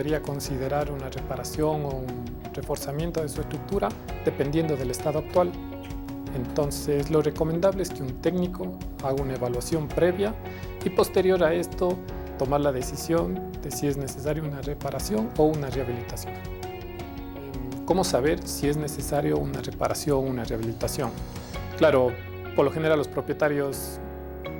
debería considerar una reparación o un reforzamiento de su estructura dependiendo del estado actual. Entonces, lo recomendable es que un técnico haga una evaluación previa y posterior a esto tomar la decisión de si es necesaria una reparación o una rehabilitación. ¿Cómo saber si es necesario una reparación o una rehabilitación? Claro, por lo general los propietarios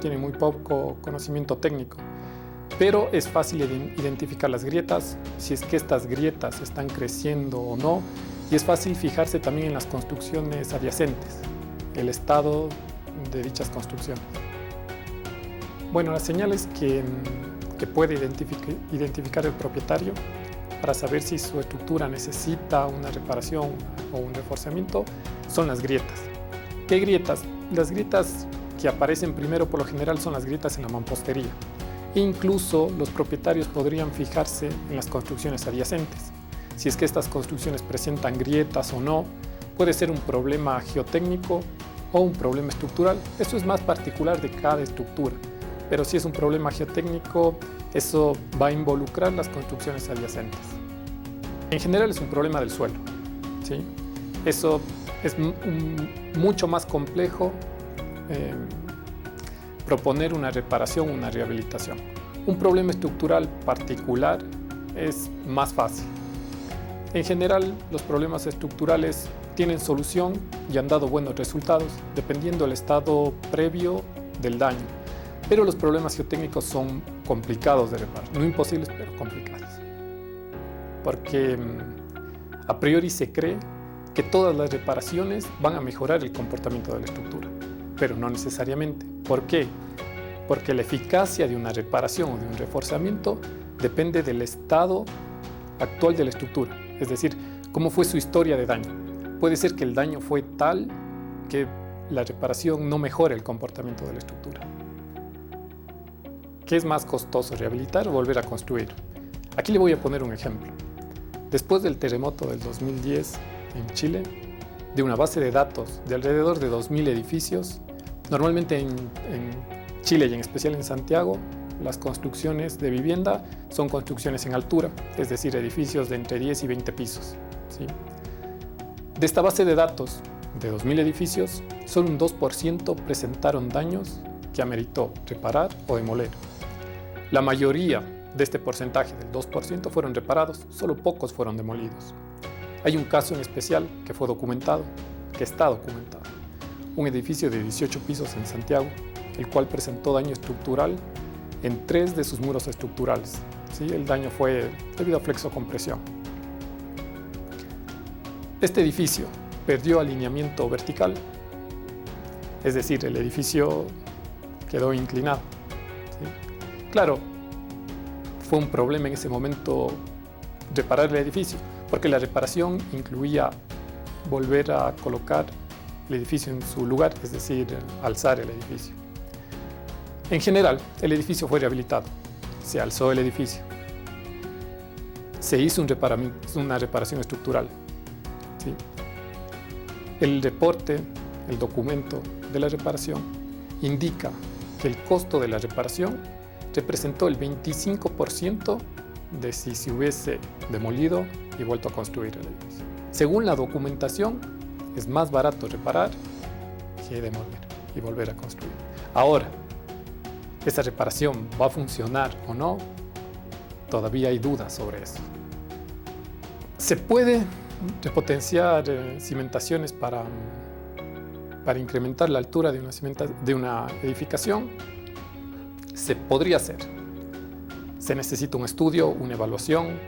tienen muy poco conocimiento técnico, pero es fácil identificar las grietas, si es que estas grietas están creciendo o no, y es fácil fijarse también en las construcciones adyacentes, el estado de dichas construcciones. Bueno, las señales que puede identificar el propietario para saber si su estructura necesita una reparación o un reforzamiento son las grietas. ¿Qué grietas? Las grietas que aparecen primero por lo general son las grietas en la mampostería. Incluso los propietarios podrían fijarse en las construcciones adyacentes. Si es que estas construcciones presentan grietas o no, puede ser un problema geotécnico o un problema estructural. Eso es más particular de cada estructura, pero si es un problema geotécnico, eso va a involucrar las construcciones adyacentes. En general es un problema del suelo, ¿sí? Eso es mucho más complejo proponer una reparación o una rehabilitación. Un problema estructural particular es más fácil. En general, los problemas estructurales tienen solución y han dado buenos resultados, dependiendo del estado previo del daño. Pero los problemas geotécnicos son complicados de reparar, no imposibles, pero complicados. Porque a priori se cree que todas las reparaciones van a mejorar el comportamiento de la estructura, pero no necesariamente. ¿Por qué? Porque la eficacia de una reparación o de un reforzamiento depende del estado actual de la estructura, es decir, cómo fue su historia de daño. Puede ser que el daño fue tal que la reparación no mejore el comportamiento de la estructura. ¿Qué es más costoso, rehabilitar o volver a construir? Aquí le voy a poner un ejemplo. Después del terremoto del 2010 en Chile, de una base de datos de alrededor de 2.000 edificios, normalmente en Chile y en especial en Santiago, las construcciones de vivienda son construcciones en altura, es decir, edificios de entre 10 y 20 pisos, ¿sí? De esta base de datos de 2.000 edificios, solo un 2% presentaron daños que ameritó reparar o demoler. La mayoría de este porcentaje del 2% fueron reparados, solo pocos fueron demolidos. Hay un caso en especial que fue documentado, que está documentado. Un edificio de 18 pisos en Santiago, el cual presentó daño estructural en 3 de sus muros estructurales. ¿Sí? El daño fue debido a flexocompresión. Este edificio perdió alineamiento vertical, es decir, el edificio quedó inclinado. ¿Sí? Claro, fue un problema en ese momento reparar el edificio, porque la reparación incluía volver a colocar el edificio en su lugar, es decir, alzar el edificio. En general, el edificio fue rehabilitado, se alzó el edificio, se hizo una reparación estructural. ¿Sí? El reporte, el documento de la reparación, indica que el costo de la reparación representó el 25% de si se hubiese demolido y vuelto a construir el edificio. Según la documentación, es más barato reparar que demoler y volver a construir. Ahora, ¿esa reparación va a funcionar o no? Todavía hay dudas sobre eso. ¿Se puede repotenciar cimentaciones para incrementar la altura de una edificación? Se podría hacer. Se necesita un estudio, una evaluación,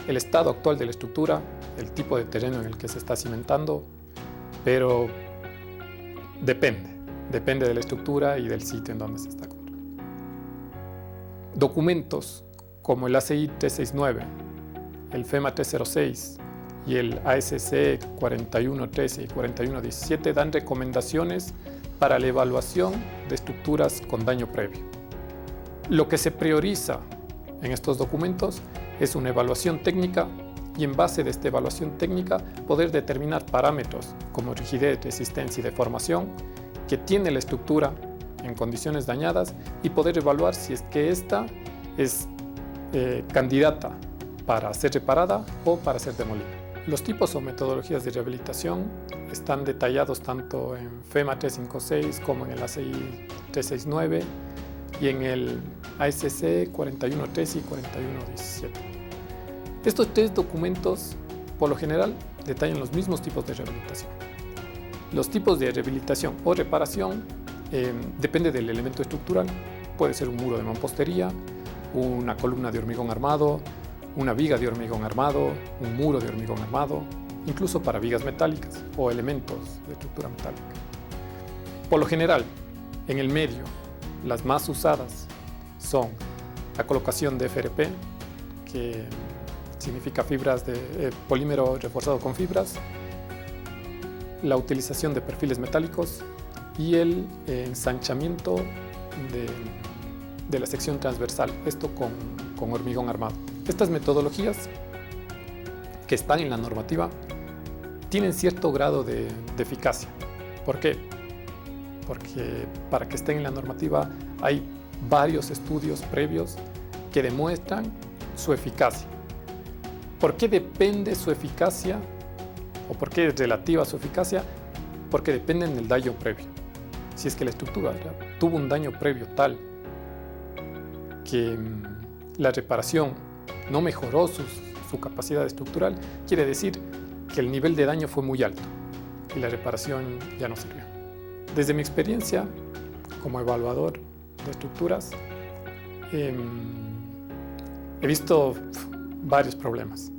el estado actual de la estructura, el tipo de terreno en el que se está cimentando, pero depende de la estructura y del sitio en donde se está construyendo. Documentos como el ACI 369, el FEMA 306 y el ASC 4113 y 4117 dan recomendaciones para la evaluación de estructuras con daño previo. Lo que se prioriza en estos documentos es una evaluación técnica y en base de esta evaluación técnica poder determinar parámetros como rigidez, resistencia y deformación que tiene la estructura en condiciones dañadas y poder evaluar si es que esta es candidata para ser reparada o para ser demolida. Los tipos o metodologías de rehabilitación están detallados tanto en FEMA 356 como en el ACI 369 y en el ASC 4113 y 4117. Estos tres documentos, por lo general, detallan los mismos tipos de rehabilitación. Los tipos de rehabilitación o reparación depende del elemento estructural. Puede ser un muro de mampostería, una columna de hormigón armado, una viga de hormigón armado, un muro de hormigón armado, incluso para vigas metálicas o elementos de estructura metálica. Por lo general, en el medio, las más usadas son la colocación de FRP, que significa fibras de polímero reforzado con fibras, la utilización de perfiles metálicos y el ensanchamiento de la sección transversal, esto con hormigón armado. Estas metodologías que están en la normativa tienen cierto grado de eficacia. ¿Por qué? Porque para que estén en la normativa hay varios estudios previos que demuestran su eficacia. ¿Por qué depende su eficacia? ¿O por qué es relativa su eficacia? Porque dependen del daño previo. Si es que la estructura tuvo un daño previo tal que la reparación no mejoró su capacidad estructural, quiere decir que el nivel de daño fue muy alto y la reparación ya no sirvió. Desde mi experiencia como evaluador de estructuras, he visto varios problemas,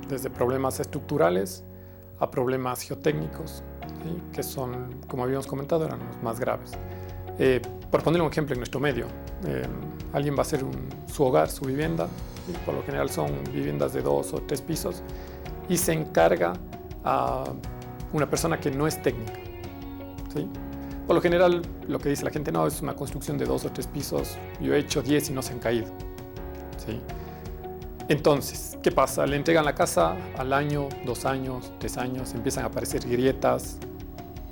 desde problemas estructurales a problemas geotécnicos, ¿sí? Que son, como habíamos comentado, eran los más graves. Por poner un ejemplo en nuestro medio, alguien va a hacer su hogar, su vivienda, y por lo general son viviendas de 2 o 3 pisos, y se encarga a una persona que no es técnica, ¿sí? Por lo general, lo que dice la gente, no, es una construcción de 2 o 3 pisos, yo he hecho 10 y no se han caído, ¿sí? Entonces, ¿qué pasa? Le entregan la casa al año, 2 años, 3 años, empiezan a aparecer grietas,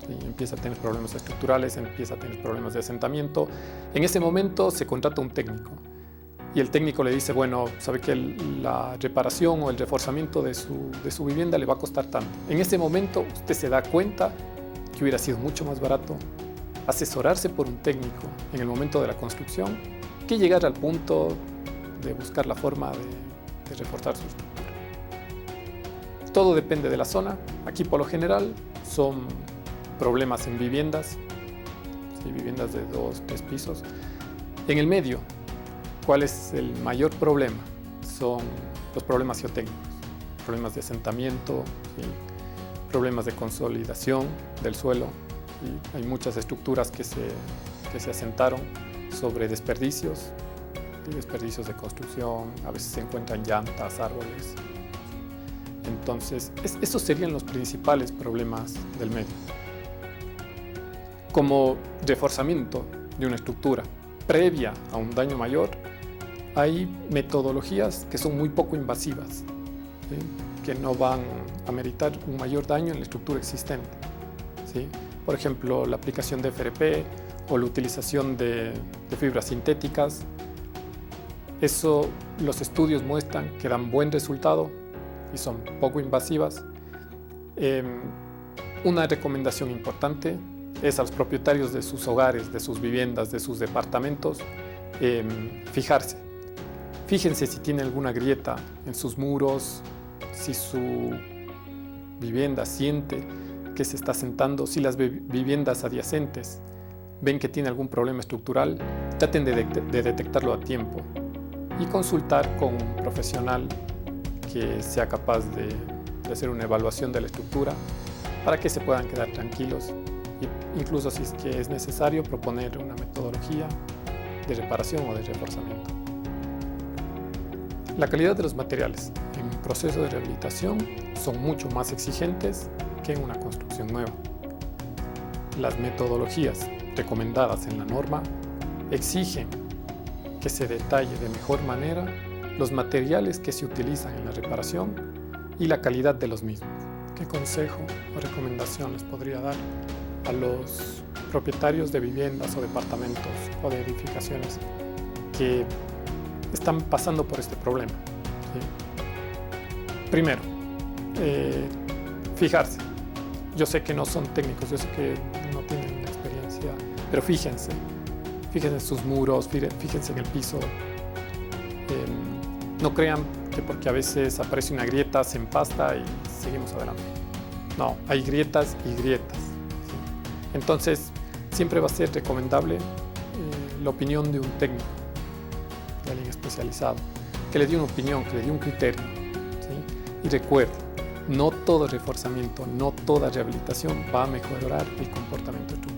¿sí? Empieza a tener problemas estructurales, empieza a tener problemas de asentamiento. En ese momento se contrata un técnico y el técnico le dice, bueno, sabe que la reparación o el reforzamiento de su vivienda le va a costar tanto. En ese momento usted se da cuenta que hubiera sido mucho más barato asesorarse por un técnico en el momento de la construcción que llegar al punto de buscar la forma de reforzar su estructura. Todo depende de la zona. Aquí por lo general son problemas en viviendas, ¿sí? Viviendas de 2, 3 pisos. En el medio, ¿cuál es el mayor problema? Son los problemas geotécnicos, problemas de asentamiento, ¿sí? Problemas de consolidación del suelo. ¿Sí? Hay muchas estructuras que se asentaron sobre desperdicios, ¿sí? Desperdicios de construcción, a veces se encuentran llantas, árboles. Entonces, esos serían los principales problemas del medio. Como reforzamiento de una estructura previa a un daño mayor, hay metodologías que son muy poco invasivas, ¿sí? Que no van a meritar un mayor daño en la estructura existente, ¿sí? Por ejemplo, la aplicación de FRP o la utilización de fibras sintéticas. Eso, los estudios muestran que dan buen resultado y son poco invasivas. Una recomendación importante es a los propietarios de sus hogares, de sus viviendas, de sus departamentos, fijarse. Fíjense si tiene alguna grieta en sus muros, si su vivienda siente que se está asentando, si las viviendas adyacentes ven que tiene algún problema estructural, traten de detectarlo a tiempo y consultar con un profesional que sea capaz de hacer una evaluación de la estructura para que se puedan quedar tranquilos e incluso si es que es necesario proponer una metodología de reparación o de reforzamiento. La calidad de los materiales en un proceso de rehabilitación son mucho más exigentes que en una construcción nueva. Las metodologías recomendadas en la norma exigen que se detalle de mejor manera los materiales que se utilizan en la reparación y la calidad de los mismos. ¿Qué consejo o recomendación les podría dar a los propietarios de viviendas o departamentos o de edificaciones que están pasando por este problema? ¿Sí? Primero, fijarse. Yo sé que no son técnicos, yo sé que no tienen experiencia, pero fíjense en sus muros, fíjense en el piso. No crean que porque a veces aparece una grieta se empasta y seguimos adelante. No, hay grietas y grietas, ¿sí? Entonces, siempre va a ser recomendable la opinión de un técnico, de alguien especializado, que le dé una opinión, que le dé un criterio, ¿sí? Y recuerde, no todo reforzamiento, no toda rehabilitación va a mejorar el comportamiento estructural.